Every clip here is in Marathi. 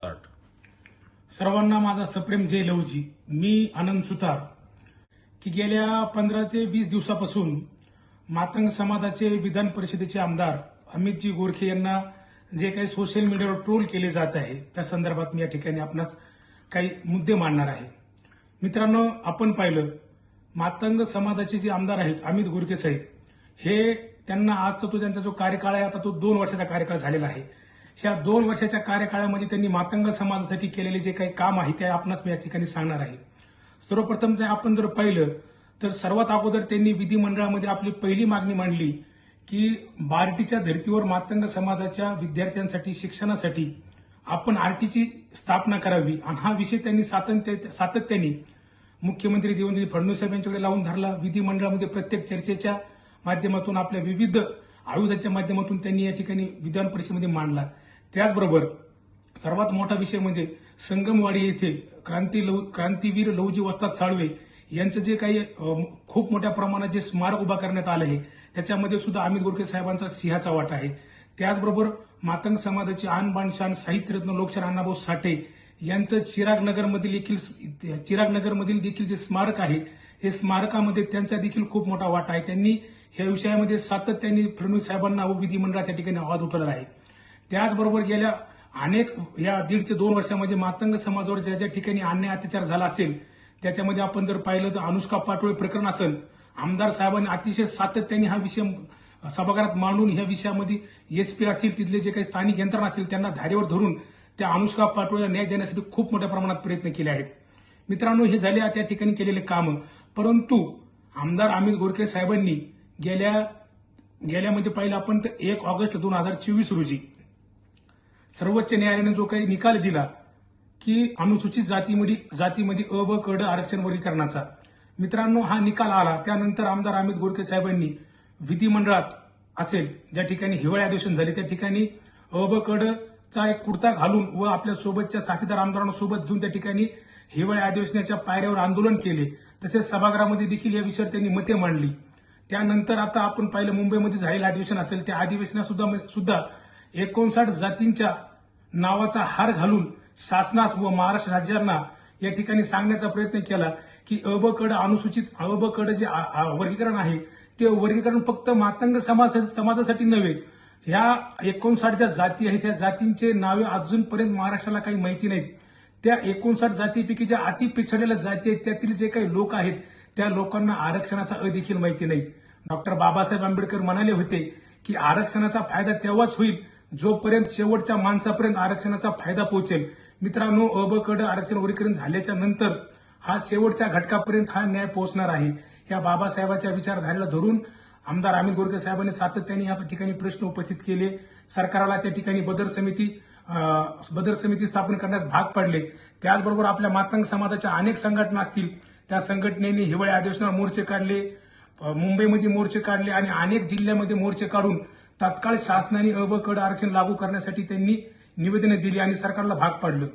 स्टार्ट. सर्वांना माझा सप्रेम जय लवजी. मी आनंद सुतार की गेल्या 15 ते 20 दिवसापासून मातंग समाजाचे विधान परिषदेचे आमदार अमितजी गोरखे यांना जे काही सोशल मीडियावर ट्रोल केले जात आहे त्या संदर्भात मी या ठिकाणी आपणास काही मुद्दे मांडणार आहे. मित्रांनो, आपण पाहिलं मातंग समाजाचे जे आमदार आहेत अमित गोरखे साहेब, हे त्यांना आजचा तो त्यांचा जो कार्यकाळ आहे आता तो 2 वर्षाचा कार्यकाळ झालेला आहे. ह्या 2 वर्षाच्या कार्यकाळामध्ये त्यांनी मातंग समाजासाठी केलेले जे काही काम आहे ते आपणास मी या ठिकाणी सांगणार आहे. सर्वप्रथम जर आपण पाहिलं तर सर्वात अगोदर त्यांनी विधिमंडळामध्ये आपली पहिली मागणी मांडली की बार्टीच्या धर्तीवर मातंग समाजाच्या विद्यार्थ्यांसाठी शिक्षणासाठी आपण आरटीची स्थापना करावी आणि हा विषय त्यांनी सातत्याने मुख्यमंत्री देवेंद्र फडणवीस यांच्याकडे लावून धरला. विधिमंडळामध्ये प्रत्येक चर्चेच्या माध्यमातून आपल्या विविध आयुधाच्या माध्यमातून त्यांनी या ठिकाणी विधान परिषदेमध्ये मांडला. त्याचबरोबर सर्वात मोठा विषय म्हणजे संगमवाडी येथे क्रांतीवीर लवजी वस्ताद साळवे यांचं जे काही खूप मोठ्या प्रमाणात जे स्मारक उभा करण्यात आलं आहे त्याच्यामध्ये सुद्धा अमित गोरखे साहेबांचा सिंहाचा वाटा आहे. त्याचबरोबर मातंग समाजाचे आन बान शान साहित्यरत्न लोकशाहीर अण्णाभाऊ साठे यांचं चिरागनगरमधील देखील जे स्मारक आहे हे स्मारकामध्ये त्यांचा देखील खूप मोठा वाटा आहे. त्यांनी या विषयामध्ये सातत्याने फडणवीस साहेबांना व विधिमंडळाच्या ठिकाणी आवाज उठवलेला आहे. त्याचबरोबर गेल्या अनेक या 1.5 ते 2 वर्षामध्ये मातंग समाजावर ज्या ज्या ठिकाणी अन्याय अत्याचार झाला असेल त्याच्यामध्ये आपण जर पाहिलं तर अनुष्का पाटोळे प्रकरण असेल, आमदार साहेबांनी अतिशय सातत्याने हा विषय सभागृहात मांडून ह्या विषयामध्ये एसपी असतील तिथले जे काही स्थानिक यंत्रणा असतील त्यांना धारेवर धरून त्या अनुष्का पाटोळेला न्याय देण्यासाठी खूप मोठ्या प्रमाणात प्रयत्न केले आहेत. मित्रांनो, हे झाले त्या ठिकाणी केलेले काम. परंतु आमदार अमित गोरखे साहेबांनी गेल्या म्हणजे पाहिलं आपण तर 1 ऑगस्ट 2024 रोजी सर्वोच्च न्यायालयाने जो काही निकाल दिला की अनुसूचित जातीमध्ये अ ब क ड आरक्षण वर्गीकरणाचा, मित्रांनो हा निकाल आला त्यानंतर आमदार अमित गोरखे साहेबांनी विधिमंडळात असेल ज्या ठिकाणी हिवाळी अधिवेशन झाले त्या ठिकाणी अ ब क ड चा एक कुर्ता घालून व आपल्या सोबतच्या साथीदार आमदारांना सोबत घेऊन त्या ठिकाणी हिवाळी अधिवेशनाच्या पायऱ्यावर आंदोलन केले. तसेच सभागृहामध्ये देखील या विषयावर त्यांनी मते मांडली. त्यानंतर आता आपण पाहिलं मुंबईमध्ये झालेलं अधिवेशन असेल त्या अधिवेशनात सुद्धा 59 जातींच्या नावाचा हार घालून शासनास व महाराष्ट्र राज्यांना या ठिकाणी सांगण्याचा प्रयत्न केला की अ ब क ड जे वर्गीकरण आहे ते वर्गीकरण फक्त मातंग समाजासाठी नव्हे, ह्या 59 ज्या जाती आहेत त्या जातींचे नावे अजूनपर्यंत महाराष्ट्राला काही माहिती नाहीत. त्या 59 जातीपैकी ज्या अति पिछडलेल्या जाती आहेत त्यातील जे काही लोक आहेत त्या लोकांना आरक्षणाचा अ देखील माहिती नाही. डॉक्टर बाबासाहेब आंबेडकर म्हणाले होते की आरक्षणाचा फायदा तेव्हाच होईल जोपर्यंत शेवटच्या माणसापर्यंत आरक्षणाचा फायदा पोहोचेल. मित्रांनो, अ ब क ड आरक्षण वर्गीकरण झाल्याच्या नंतर हा शेवटच्या घटकापर्यंत हा न्याय पोहोचणार आहे. या बाबासाहेबांच्या विचारधारेला धरून आमदार अमित गोरखे साहेबांनी सातत्याने या ठिकाणी प्रश्न उपस्थित केले. सरकारला त्या ठिकाणी बदर समिती स्थापन करण्यास भाग पडले. त्याचबरोबर आपल्या मातंग समाजाच्या अनेक संघटना असतील त्या संघटनेने हिवाळी अधिवेशनावर मोर्चे काढले, मुंबईमध्ये मोर्चे काढले आणि अनेक जिल्ह्यामध्ये मोर्चे काढून तात्काळ शासनाने अ ब क ड आरक्षण लागू करण्यासाठी त्यांनी निवेदने दिली आणि सरकारला भाग पाडलं.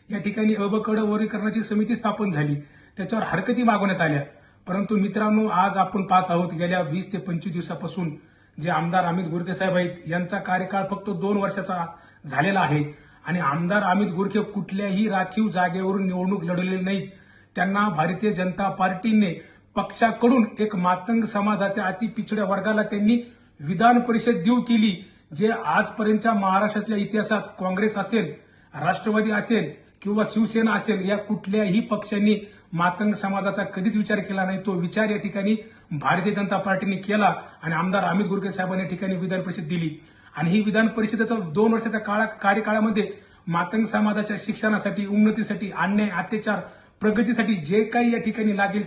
या ठिकाणी अ ब क ड वर्गीकरणाची समिती स्थापन झाली, त्याच्यावर हरकती मागवण्यात आल्या. परंतु मित्रांनो, आज आपण पाहत आहोत गेल्या 20 ते 25 दिवसापासून जे आमदार अमित गोरखे साहेब आहेत यांचा कार्यकाळ फक्त 2 वर्षाचा झालेला आहे आणि आमदार अमित गोरखे कुठल्याही राखीव जागेवरून निवडणूक लढवलेली नाहीत. त्यांना भारतीय जनता पार्टीने पक्षाकडून एक मातंग समाजाच्या अति पिछड्या वर्गाला त्यांनी विधान परिषद देऊ केली, जे आजपर्यंतच्या महाराष्ट्रातल्या इतिहासात काँग्रेस असेल, राष्ट्रवादी असेल किंवा शिवसेना असेल या कुठल्याही पक्षांनी मातंग समाजाचा कधीच विचार केला नाही. तो विचार या ठिकाणी भारतीय जनता पार्टीने केला आणि आमदार अमित गोरखे साहेबांनी या ठिकाणी विधान परिषद दिली. आणि ही विधान परिषदेचा 2 वर्षाच्या कार्यकाळामध्ये मातंग समाजाच्या शिक्षणासाठी, उन्नतीसाठी, अन्याय अत्याचार प्रगतीसाठी जे काही या ठिकाणी लागेल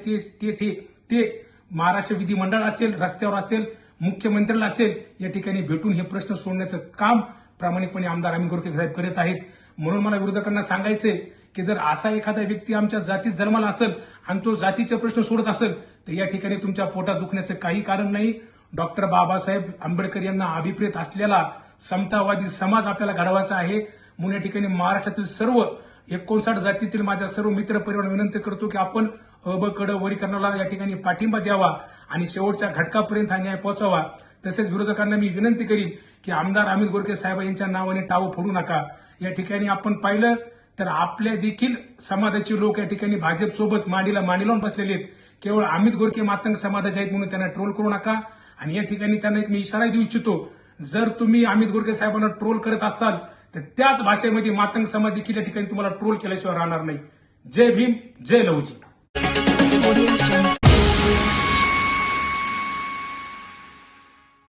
ते महाराष्ट्र विधिमंडळ असेल, रस्त्यावर असेल, मुख्यमंत्र्याला असेल या ठिकाणी भेटून हे प्रश्न सोडण्याचं काम प्रामाणिकपणे आमदार अमित गोरखे साहेब करत आहेत. म्हणून मला विरोधकांना सांगायचंय की जर असा एखादा व्यक्ती आमच्या जातीत जन्माला असेल आणि तो जातीचे प्रश्न सोडत असेल तर या ठिकाणी तुमच्या पोटात दुखण्याचं काही कारण नाही. डॉक्टर बाबासाहेब आंबेडकर यांना अभिप्रेत असलेला समतावादी समाज आपल्याला घडवायचा आहे. म्हणून या ठिकाणी महाराष्ट्रातील सर्व 59 जातीतील माझ्या सर्व मित्र परिवारांना विनंती करतो की आपण अ ब क ड वर्गीकरणाला या ठिकाणी पाठिंबा द्यावा आणि शेवटच्या घटकापर्यंत हा न्याय पोहोचावा. तसेच विरोधकांना मी विनंती करीन की आमदार अमित गोरखे साहेब यांच्या नावाने टावं फोडू नका. या ठिकाणी आपण पाहिलं तर आपल्या देखील समाजाचे लोक या ठिकाणी भाजप सोबत मांडीला मांडी लावून बसलेले आहेत. केवळ अमित गोरखे मातंग समाजाचे आहेत म्हणून त्यांना ट्रोल करू नका. आणि या ठिकाणी त्यांना एक मी इशारा देऊ इच्छितो, जर तुम्ही अमित गोरखे साहेबांना ट्रोल करत असाल तर त्याच भाषेमध्ये मातंग समाज देखील या ठिकाणी तुम्हाला ट्रोल केल्याशिवाय राहणार नाही. जय भीम, जय लहुजी.